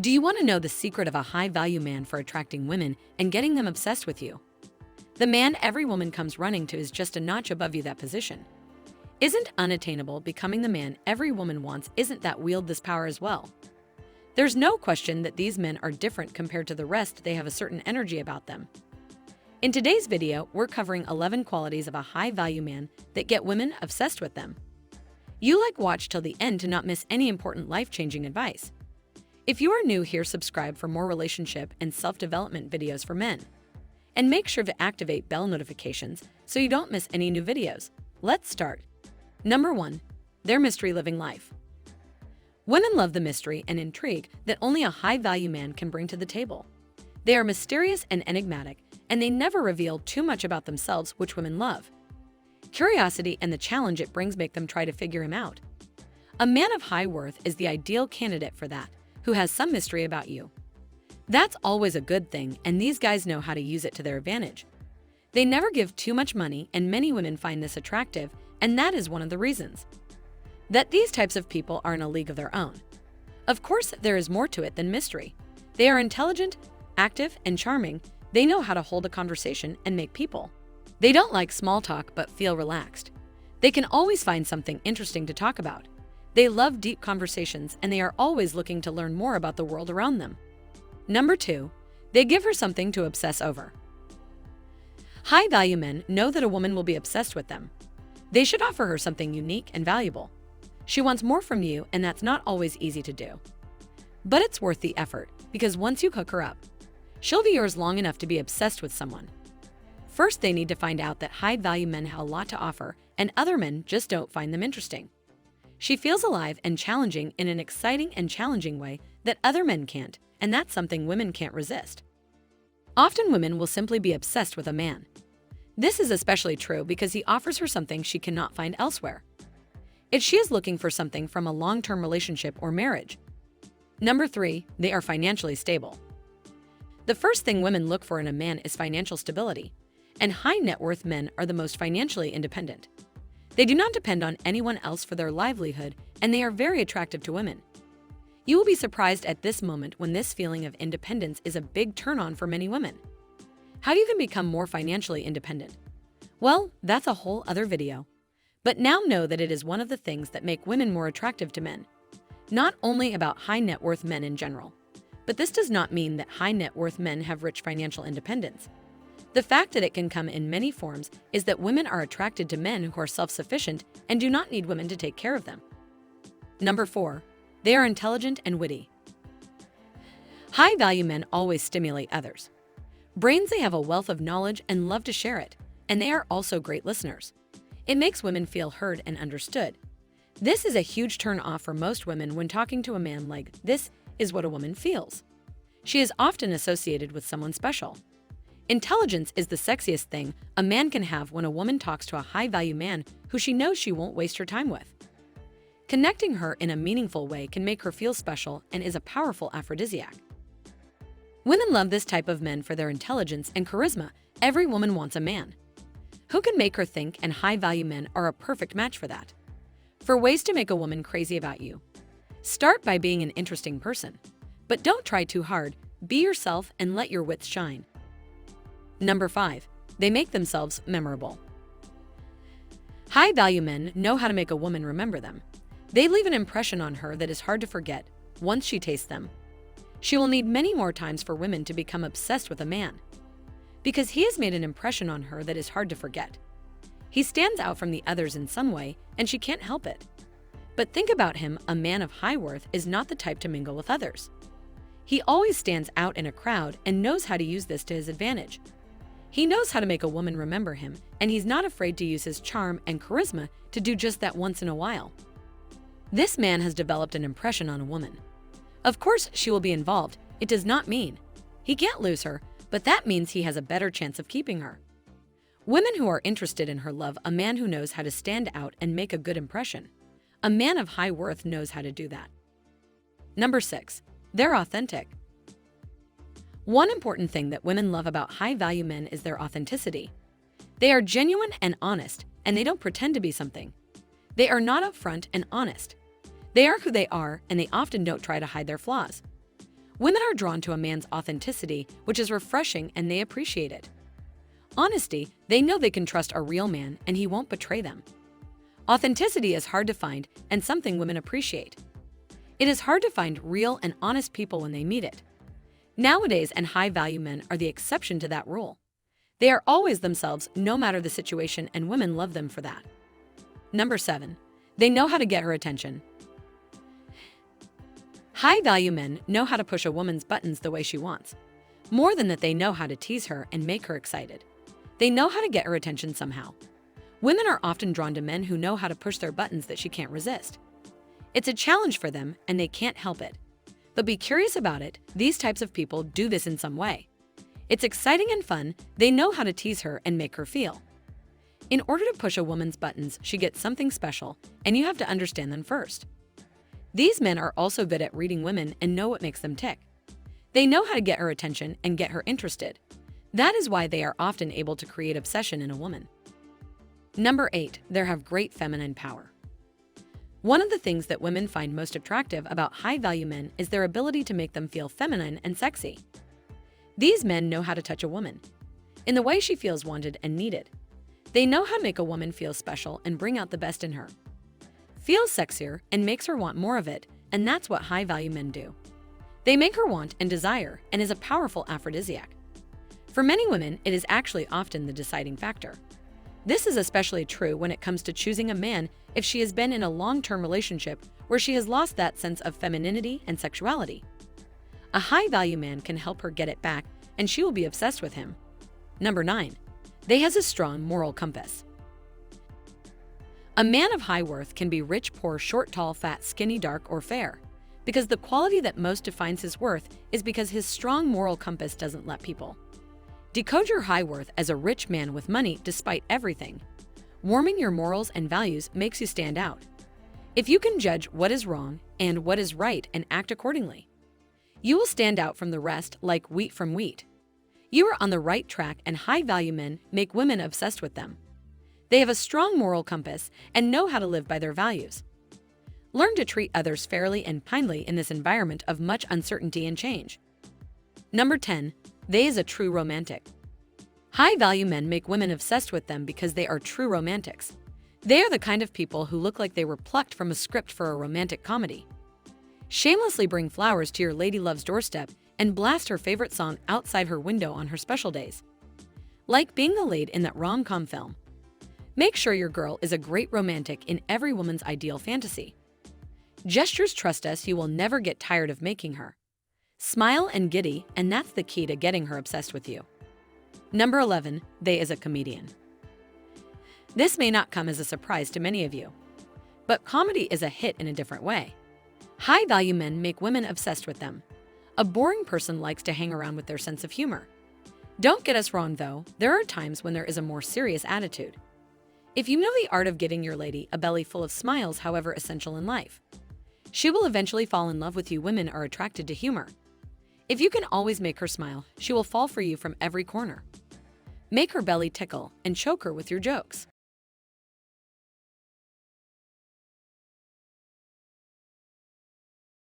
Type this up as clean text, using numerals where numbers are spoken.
Do you want to know the secret of a high-value man for attracting women and getting them obsessed with you? The man every woman comes running to is just a notch above you. That position isn't unattainable. Becoming the man every woman wants isn't that wield this power as well. There's no question that these men are different compared to the rest. They have a certain energy about them. In today's video, we're covering 11 qualities of a high-value man that get women obsessed with them. Watch till the end to not miss any important life-changing advice. If you are new here, subscribe for more relationship and self-development videos for men. And make sure to activate bell notifications so you don't miss any new videos. Let's start. Number 1. Their mystery living life. Women love the mystery and intrigue that only a high-value man can bring to the table. They are mysterious and enigmatic, and they never reveal too much about themselves, which women love. Curiosity and the challenge it brings make them try to figure him out. A man of high worth is the ideal candidate for that, who has some mystery about you. That's always a good thing, and these guys know how to use it to their advantage. They never give too much money, and many women find this attractive, and that is one of the reasons that these types of people are in a league of their own. Of course, there is more to it than mystery. They are intelligent, active, and charming. They know how to hold a conversation and make people. They don't like small talk but feel relaxed. They can always find something interesting to talk about. They love deep conversations, and they are always looking to learn more about the world around them. Number 2. They give her something to obsess over. High-value men know that a woman will be obsessed with them. They should offer her something unique and valuable. She wants more from you, and that's not always easy to do. But it's worth the effort, because once you hook her up, she'll be yours long enough to be obsessed with someone. First, they need to find out that high-value men have a lot to offer, and other men just don't find them interesting. She feels alive and challenging in an exciting and challenging way that other men can't, and that's something women can't resist. Often women will simply be obsessed with a man. This is especially true because he offers her something she cannot find elsewhere. If she is looking for something from a long-term relationship or marriage. Number 3. They are financially stable. The first thing women look for in a man is financial stability, and high-net-worth men are the most financially independent. They do not depend on anyone else for their livelihood, and they are very attractive to women. You will be surprised at this moment when this feeling of independence is a big turn-on for many women. How you can become more financially independent? Well, that's a whole other video. But now know that it is one of the things that make women more attractive to men. Not only about high-net-worth men in general, but this does not mean that high-net-worth men have rich financial independence. The fact that it can come in many forms is that women are attracted to men who are self-sufficient and do not need women to take care of them. Number 4. They are intelligent and witty. High-value men always stimulate others. Brains, they have a wealth of knowledge and love to share it, and they are also great listeners. It makes women feel heard and understood. This is a huge turn-off for most women when talking to a man. This is what a woman feels. She is often associated with someone special. Intelligence is the sexiest thing a man can have when a woman talks to a high-value man who she knows she won't waste her time with. Connecting her in a meaningful way can make her feel special and is a powerful aphrodisiac. Women love this type of men for their intelligence and charisma. Every woman wants a man who can make her think, and high-value men are a perfect match for that. For ways to make a woman crazy about you: start by being an interesting person, but don't try too hard. Be yourself and let your wits shine. Number 5. They make themselves memorable. High-value men know how to make a woman remember them. They leave an impression on her that is hard to forget once she tastes them. She will need many more times for women to become obsessed with a man, because he has made an impression on her that is hard to forget. He stands out from the others in some way, and she can't help it. But think about him. A man of high worth is not the type to mingle with others. He always stands out in a crowd and knows how to use this to his advantage. He knows how to make a woman remember him, and he's not afraid to use his charm and charisma to do just that once in a while. This man has developed an impression on a woman. Of course, she will be involved. It does not mean he can't lose her, but that means he has a better chance of keeping her. Women who are interested in her love a man who knows how to stand out and make a good impression. A man of high worth knows how to do that. Number 6. They're authentic. One important thing that women love about high-value men is their authenticity. They are genuine and honest, and they don't pretend to be something. They are not upfront and honest. They are who they are, and they often don't try to hide their flaws. Women are drawn to a man's authenticity, which is refreshing and they appreciate it. Honesty, they know they can trust a real man and he won't betray them. Authenticity is hard to find and something women appreciate. It is hard to find real and honest people when they meet it. Nowadays, and high-value men are the exception to that rule. They are always themselves, no matter the situation, and women love them for that. Number 7. They know how to get her attention. High-value men know how to push a woman's buttons the way she wants. More than that, they know how to tease her and make her excited. They know how to get her attention somehow. Women are often drawn to men who know how to push their buttons that she can't resist. It's a challenge for them, and they can't help it. But be curious about it, these types of people do this in some way. It's exciting and fun, they know how to tease her and make her feel. In order to push a woman's buttons, she gets something special, and you have to understand them first. These men are also good at reading women and know what makes them tick. They know how to get her attention and get her interested. That is why they are often able to create obsession in a woman. Number 8. They have great feminine power. One of the things that women find most attractive about high-value men is their ability to make them feel feminine and sexy. These men know how to touch a woman in the way she feels wanted and needed. They know how to make a woman feel special and bring out the best in her. Feels sexier and makes her want more of it, and that's what high-value men do. They make her want and desire and is a powerful aphrodisiac. For many women, it is actually often the deciding factor. This is especially true when it comes to choosing a man if she has been in a long-term relationship where she has lost that sense of femininity and sexuality. A high-value man can help her get it back, and she will be obsessed with him. Number 9. They has a strong moral compass. A man of high worth can be rich, poor, short, tall, fat, skinny, dark, or fair, because the quality that most defines his worth is because his strong moral compass doesn't let people decode your high worth as a rich man with money despite everything. Warming your morals and values makes you stand out. If you can judge what is wrong and what is right and act accordingly, you will stand out from the rest like wheat from wheat. You are on the right track, and high-value men make women obsessed with them. They have a strong moral compass and know how to live by their values. Learn to treat others fairly and kindly in this environment of much uncertainty and change. Number 10. They is a true romantic. High-value men make women obsessed with them because they are true romantics. They are the kind of people who look like they were plucked from a script for a romantic comedy. Shamelessly bring flowers to your lady love's doorstep and blast her favorite song outside her window on her special days. Like being the lead in that rom-com film. Make sure your girl is a great romantic in every woman's ideal fantasy. Gestures, trust us, you will never get tired of making her smile and giddy, and that's the key to getting her obsessed with you. Number 11. They is a comedian. This may not come as a surprise to many of you, but comedy is a hit in a different way. High-value men make women obsessed with them. A boring person likes to hang around with their sense of humor. Don't get us wrong though, there are times when there is a more serious attitude. If you know the art of getting your lady a belly full of smiles, however essential in life, she will eventually fall in love with you. Women are attracted to humor. If you can always make her smile, she will fall for you from every corner. Make her belly tickle and choke her with your jokes.